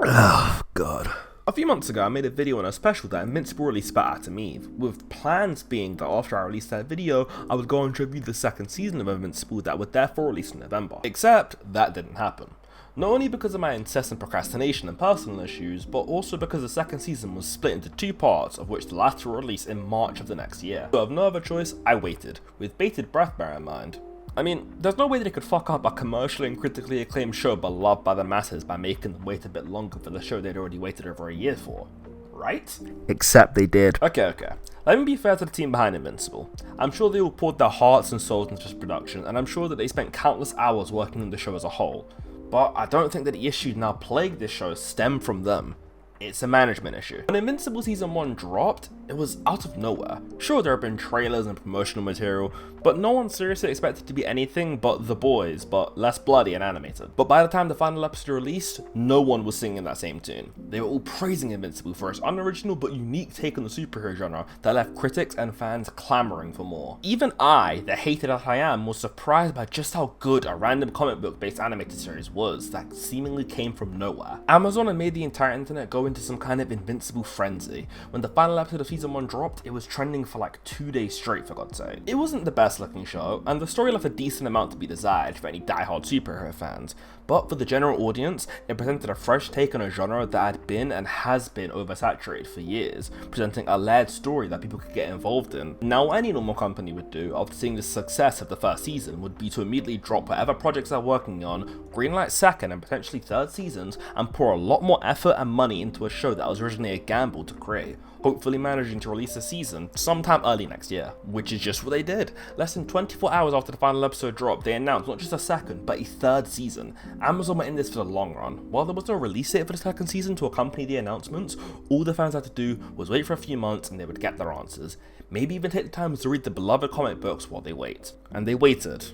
Oh, God. A few months ago, I made a video on a special that Invincible released by Adam Eve, with plans being that after I released that video, I would go and review the second season of Invincible that would therefore release in November. Except, that didn't happen. Not only because of my incessant procrastination and personal issues, but also because the second season was split into two parts, of which the latter will release in March of the next year. So of no other choice, I waited, with bated breath bear in mind. I mean, there's no way that they could fuck up a commercially and critically acclaimed show beloved by the masses by making them wait a bit longer for the show they'd already waited over a year for, right? Except they did. Okay. Let me be fair to the team behind Invincible. I'm sure they all poured their hearts and souls into this production, and I'm sure that they spent countless hours working on the show as a whole. But I don't think that the issues now plaguing this show stem from them. It's a management issue. When Invincible Season 1 dropped, it was out of nowhere. Sure, there have been trailers and promotional material, but no one seriously expected it to be anything but The Boys, but less bloody and animated. But by the time the final episode released, no one was singing that same tune. They were all praising Invincible for its unoriginal but unique take on the superhero genre that left critics and fans clamoring for more. Even I, the hater that I am, was surprised by just how good a random comic book based animated series was that seemingly came from nowhere. Amazon had made the entire internet go into some kind of Invincible frenzy. When the final episode of Season 1 dropped, it was trending for like 2 days straight, for God's sake. It wasn't the best looking show, and the story left a decent amount to be desired for any diehard superhero fans, but for the general audience, it presented a fresh take on a genre that had been and has been oversaturated for years, presenting a layered story that people could get involved in. Now, what any normal company would do after seeing the success of the first season would be to immediately drop whatever projects they're working on, greenlight second and potentially third seasons, and pour a lot more effort and money into a show that was originally a gamble to create, hopefully managing to release a season sometime early next year, which is just what they did. Less than 24 hours after the final episode dropped, they announced not just a second, but a third season. Amazon were in this for the long run. While there was no release date for the second season to accompany the announcements, all the fans had to do was wait for a few months and they would get their answers. Maybe even take the time to read the beloved comic books while they wait. And they waited.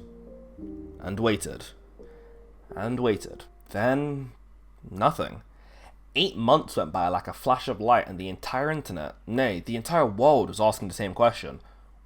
And waited. And waited. Then, nothing. 8 months went by like a flash of light and the entire internet, nay, the entire world was asking the same question.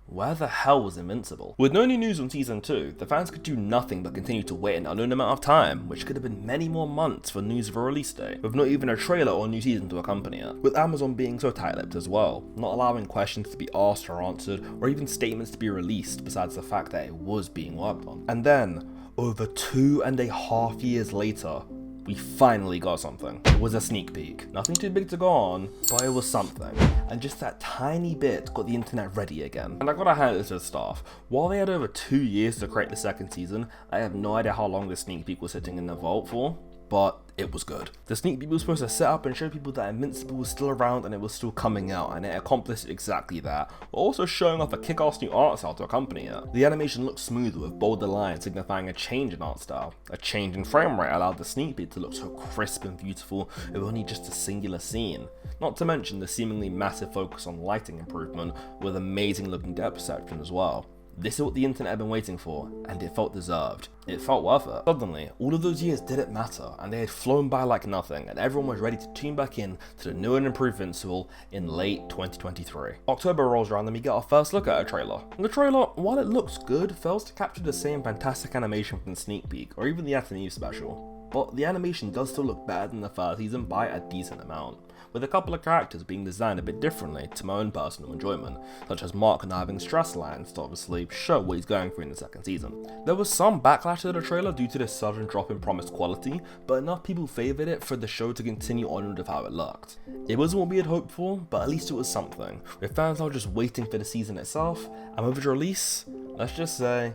Where the hell was Invincible? With no new news on Season 2, the fans could do nothing but continue to wait an unknown amount of time, which could have been many more months for news of a release date, with not even a trailer or new season to accompany it. With Amazon being so tight-lipped as well, not allowing questions to be asked or answered, or even statements to be released besides the fact that it was being worked on. And then, over 2.5 years later, we finally got something. It was a sneak peek. Nothing too big to go on, but it was something. And just that tiny bit got the internet ready again. And I gotta hand it to the staff. While they had over 2 years to create the second season, I have no idea how long the sneak peek was sitting in the vault for, but it was good. The sneak peek was supposed to set up and show people that Invincible was still around and it was still coming out, and it accomplished exactly that, while also showing off a kick-ass new art style to accompany it. The animation looked smoother with bolder lines signifying a change in art style. A change in frame rate allowed the sneak peek to look so crisp and beautiful with only just a singular scene. Not to mention the seemingly massive focus on lighting improvement with amazing looking depth perception as well. This is what the internet had been waiting for, and it felt deserved. It felt worth it. Suddenly, all of those years didn't matter, and they had flown by like nothing, and everyone was ready to tune back in to the new and improved Invincible in late 2023. October rolls around and we get our first look at a trailer. And the trailer, while it looks good, fails to capture the same fantastic animation from the sneak peek, or even the Adam Eve special. But the animation does still look better than the first season by a decent amount, with a couple of characters being designed a bit differently to my own personal enjoyment, such as Mark now having stress lines to obviously show what he's going through in the second season. There was some backlash to the trailer due to the sudden drop in promised quality, but enough people favoured it for the show to continue onward with how it looked. It wasn't what we had hoped for, but at least it was something, with fans now just waiting for the season itself, and with its release, let's just say,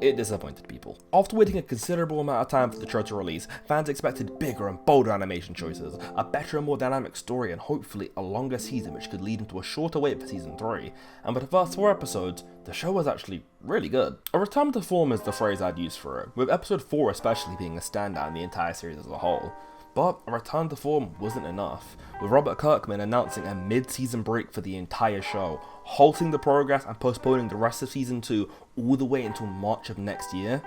it disappointed people. After waiting a considerable amount of time for the show to release, fans expected bigger and bolder animation choices, a better and more dynamic story, and hopefully a longer season which could lead into a shorter wait for Season 3. And with the first 4 episodes, the show was actually really good. A return to form is the phrase I'd use for it, with episode 4 especially being a standout in the entire series as a whole. But a return to form wasn't enough, with Robert Kirkman announcing a mid-season break for the entire show, halting the progress and postponing the rest of Season 2 all the way until March of next year.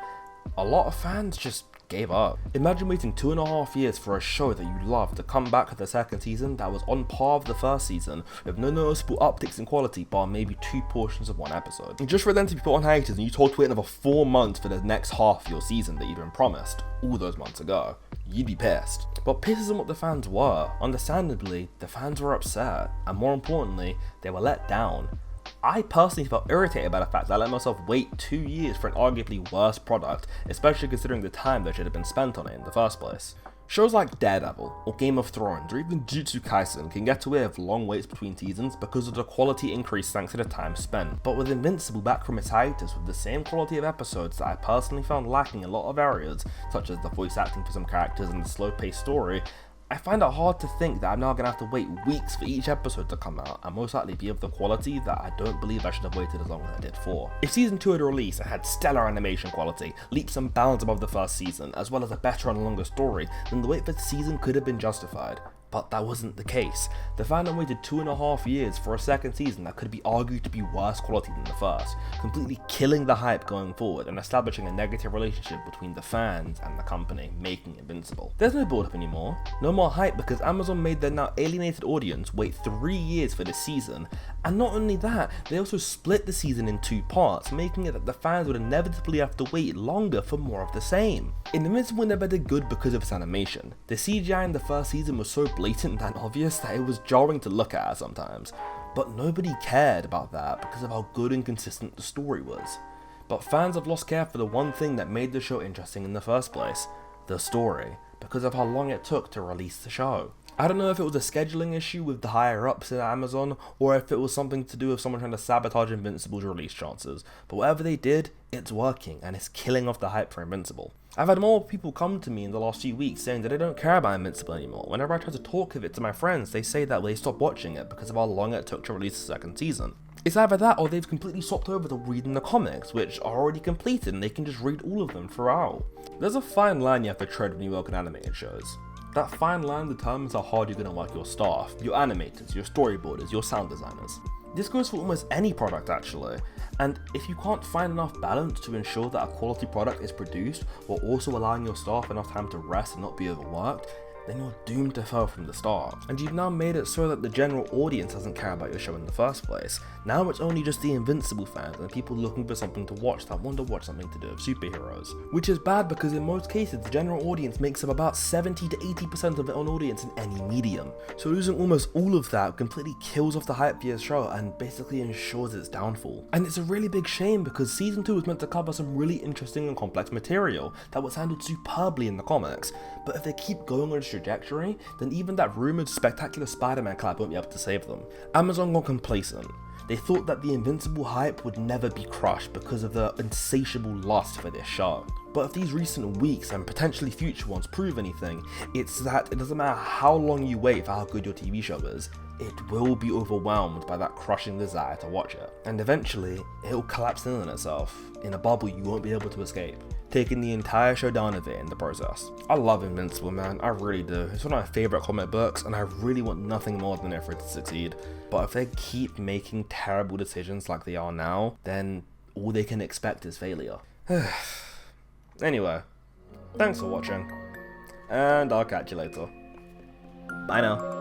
A lot of fans just gave up. Imagine waiting 2.5 years for a show that you love to come back with the second season that was on par with the first season, with no noticeable upticks in quality bar maybe 2 portions of 1 episode. And just for them to be put on hiatus and you told to wait another 4 months for the next half of your season that you'd been promised all those months ago. you'd be pissed. But pissed isn't what the fans were. Understandably, the fans were upset, and more importantly, they were let down. I personally felt irritated by the fact that I let myself wait 2 years for an arguably worse product, especially considering the time that should have been spent on it in the first place. Shows like Daredevil, or Game of Thrones, or even Jujutsu Kaisen can get away with long waits between seasons because of the quality increase thanks to the time spent, but with Invincible back from its hiatus with the same quality of episodes that I personally found lacking in a lot of areas, such as the voice acting for some characters and the slow-paced story, I find it hard to think that I'm now going to have to wait weeks for each episode to come out, and most likely be of the quality that I don't believe I should have waited as long as I did for. If season 2 had released and had stellar animation quality, leaps and bounds above the first season, as well as a better and longer story, then the wait for the season could have been justified. But that wasn't the case. The fandom waited 2.5 years for a second season that could be argued to be worse quality than the first, completely killing the hype going forward and establishing a negative relationship between the fans and the company making Invincible. There's no build up anymore, no more hype because Amazon made their now alienated audience wait 3 years for this season, and not only that, they also split the season in 2 parts, making it that the fans would inevitably have to wait longer for more of the same. Invincible never did good because of its animation. The CGI in the first season was so blatant and obvious that it was jarring to look at sometimes, but nobody cared about that because of how good and consistent the story was. But fans have lost care for the one thing that made the show interesting in the first place, the story, because of how long it took to release the show. I don't know if it was a scheduling issue with the higher ups at Amazon, or if it was something to do with someone trying to sabotage Invincible's release chances, but whatever they did, it's working and it's killing off the hype for Invincible. I've had more people come to me in the last few weeks saying that they don't care about Invincible anymore. Whenever I try to talk of it to my friends, they say that they stopped watching it because of how long it took to release the second season. It's either that or they've completely swapped over to reading the comics, which are already completed and they can just read all of them throughout. There's a fine line you have to tread when you work on animated shows. That fine line determines how hard you're going to work your staff, your animators, your storyboarders, your sound designers. This goes for almost any product actually, and if you can't find enough balance to ensure that a quality product is produced while also allowing your staff enough time to rest and not be overworked, then you're doomed to fail from the start. And you've now made it so that the general audience doesn't care about your show in the first place. Now it's only just the Invincible fans and people looking for something to watch that want to watch something to do with superheroes. Which is bad because in most cases the general audience makes up about 70 to 80% of their own audience in any medium. So losing almost all of that completely kills off the hype for your show and basically ensures its downfall. And it's a really big shame because season 2 was meant to cover some really interesting and complex material that was handled superbly in the comics, but if they keep going on this trajectory, then even that rumoured spectacular Spider-Man collab won't be able to save them. Amazon got complacent. They thought that the Invincible hype would never be crushed because of the insatiable lust for this show. But if these recent weeks and potentially future ones prove anything, it's that it doesn't matter how long you wait for how good your TV show is, it will be overwhelmed by that crushing desire to watch it. And eventually, it'll collapse in on itself, in a bubble you won't be able to escape, taking the entire show down with it in the process. I love Invincible, man, I really do. It's one of my favourite comic books, and I really want nothing more than it for it to succeed. But if they keep making terrible decisions like they are now, then all they can expect is failure. Anyway, thanks for watching, and I'll catch you later. Bye now.